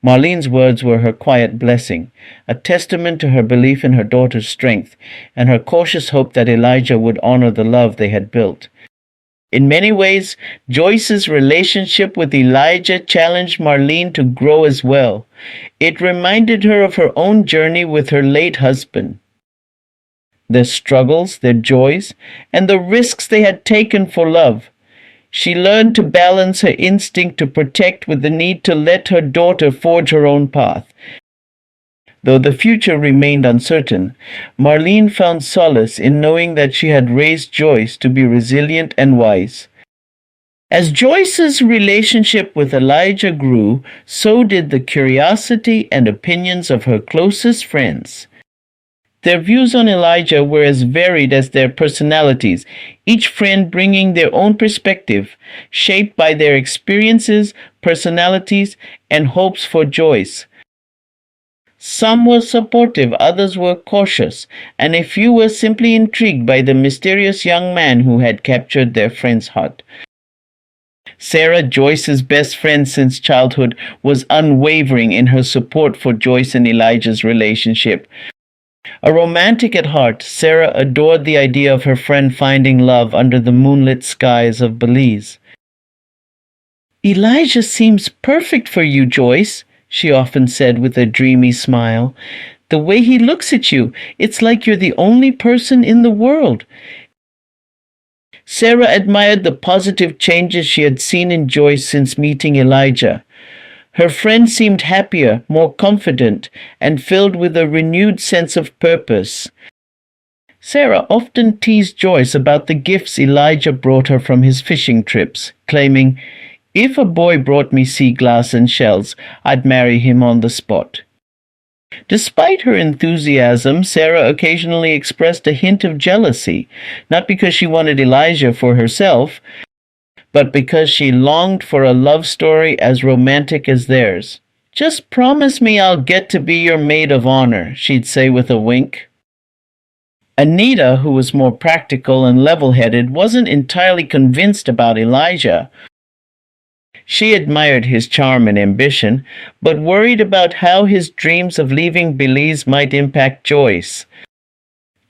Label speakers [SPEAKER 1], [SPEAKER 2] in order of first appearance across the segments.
[SPEAKER 1] Marlene's words were her quiet blessing, a testament to her belief in her daughter's strength and her cautious hope that Elijah would honor the love they had built. In many ways, Joyce's relationship with Elijah challenged Marlene to grow as well. It reminded her of her own journey with her late husband, their struggles, their joys, and the risks they had taken for love. She learned to balance her instinct to protect with the need to let her daughter forge her own path. Though the future remained uncertain, Marlene found solace in knowing that she had raised Joyce to be resilient and wise. As Joyce's relationship with Elijah grew, so did the curiosity and opinions of her closest friends. Their views on Elijah were as varied as their personalities, each friend bringing their own perspective, shaped by their experiences, personalities, and hopes for Joyce. Some were supportive, others were cautious, and a few were simply intrigued by the mysterious young man who had captured their friend's heart. Sarah, Joyce's best friend since childhood, was unwavering in her support for Joyce and Elijah's relationship. A romantic at heart, Sarah adored the idea of her friend finding love under the moonlit skies of Belize. "Elijah seems perfect for you, Joyce," she often said with a dreamy smile. "The way he looks at you, it's like you're the only person in the world." Sarah admired the positive changes she had seen in Joyce since meeting Elijah. Her friend seemed happier, more confident, and filled with a renewed sense of purpose. Sarah often teased Joyce about the gifts Elijah brought her from his fishing trips, claiming, "If a boy brought me sea glass and shells, I'd marry him on the spot." Despite her enthusiasm, Sarah occasionally expressed a hint of jealousy, not because she wanted Elijah for herself, but because she longed for a love story as romantic as theirs. "Just promise me I'll get to be your maid of honor," she'd say with a wink. Anita, who was more practical and level-headed, wasn't entirely convinced about Elijah. She admired his charm and ambition, but worried about how his dreams of leaving Belize might impact Joyce.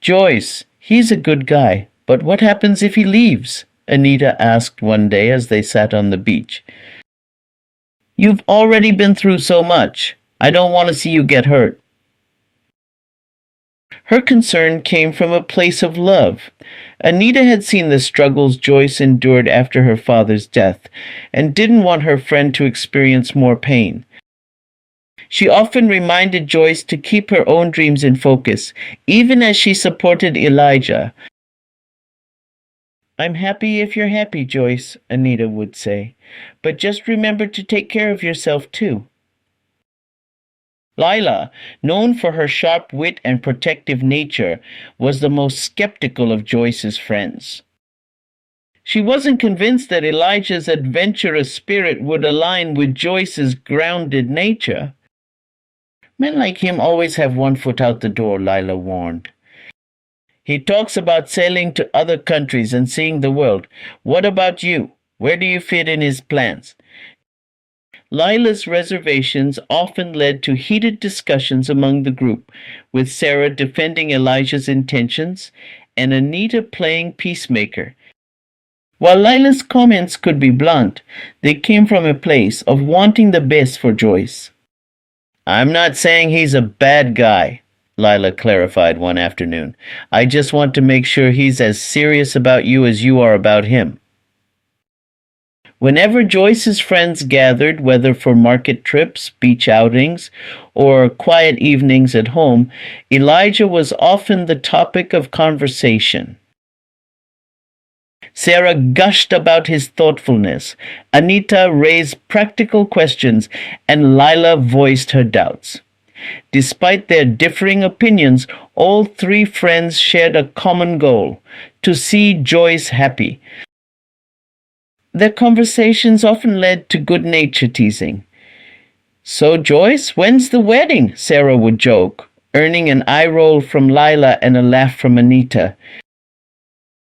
[SPEAKER 1] "Joyce, he's a good guy, but what happens if he leaves?" Anita asked one day as they sat on the beach. "You've already been through so much. I don't want to see you get hurt." Her concern came from a place of love. Anita had seen the struggles Joyce endured after her father's death and didn't want her friend to experience more pain. She often reminded Joyce to keep her own dreams in focus, even as she supported Elijah. "I'm happy if you're happy, Joyce," Anita would say, "but just remember to take care of yourself too." Lila, known for her sharp wit and protective nature, was the most skeptical of Joyce's friends. She wasn't convinced that Elijah's adventurous spirit would align with Joyce's grounded nature. "Men like him always have one foot out the door," Lila warned. "He talks about sailing to other countries and seeing the world. What about you? Where do you fit in his plans?" Lila's reservations often led to heated discussions among the group, with Sarah defending Elijah's intentions and Anita playing peacemaker. While Lila's comments could be blunt, they came from a place of wanting the best for Joyce. "I'm not saying he's a bad guy," Lila clarified one afternoon. "I just want to make sure he's as serious about you as you are about him." Whenever Joyce's friends gathered, whether for market trips, beach outings, or quiet evenings at home, Elijah was often the topic of conversation. Sarah gushed about his thoughtfulness, Anita raised practical questions, and Lila voiced her doubts. Despite their differing opinions, all three friends shared a common goal: to see Joyce happy. Their conversations often led to good-natured teasing. "So, Joyce, when's the wedding?" Sarah would joke, earning an eye roll from Lila and a laugh from Anita.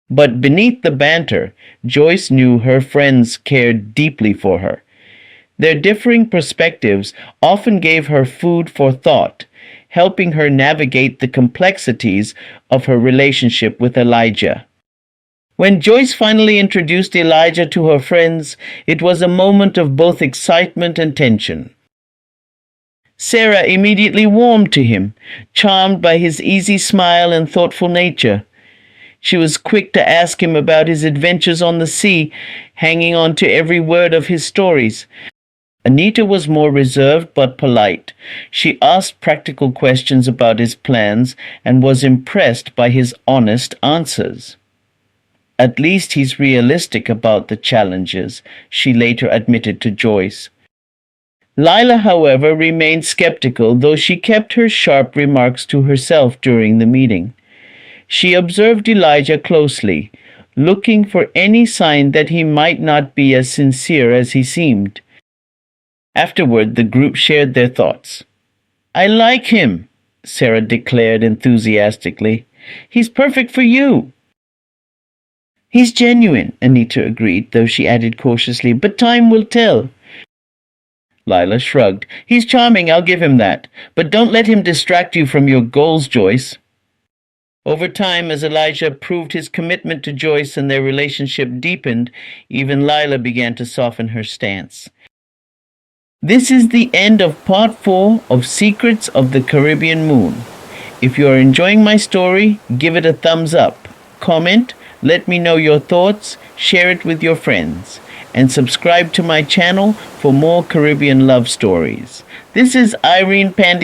[SPEAKER 1] But beneath the banter, Joyce knew her friends cared deeply for her. Their differing perspectives often gave her food for thought, helping her navigate the complexities of her relationship with Elijah. When Joyce finally introduced Elijah to her friends, it was a moment of both excitement and tension. Sarah immediately warmed to him, charmed by his easy smile and thoughtful nature. She was quick to ask him about his adventures on the sea, hanging on to every word of his stories. Anita was more reserved but polite. She asked practical questions about his plans and was impressed by his honest answers. At least he's realistic about the challenges, she later admitted to Joyce. Lila, however, remained skeptical, though she kept her sharp remarks to herself during the meeting. She observed Elijah closely, looking for any sign that he might not be as sincere as he seemed. Afterward, the group shared their thoughts. "I like him," Sarah declared enthusiastically. "He's perfect for you." "He's genuine," Anita agreed, though she added cautiously, "but time will tell." Lila shrugged. "He's charming, I'll give him that. But don't let him distract you from your goals, Joyce." Over time, as Elijah proved his commitment to Joyce and their relationship deepened, even Lila began to soften her stance. This is the end of part 4 of Secrets of the Caribbean Moon. If you are enjoying my story, give it a thumbs up, comment, let me know your thoughts, share it with your friends, and subscribe to my channel for more Caribbean love stories. This is Irene Pandy.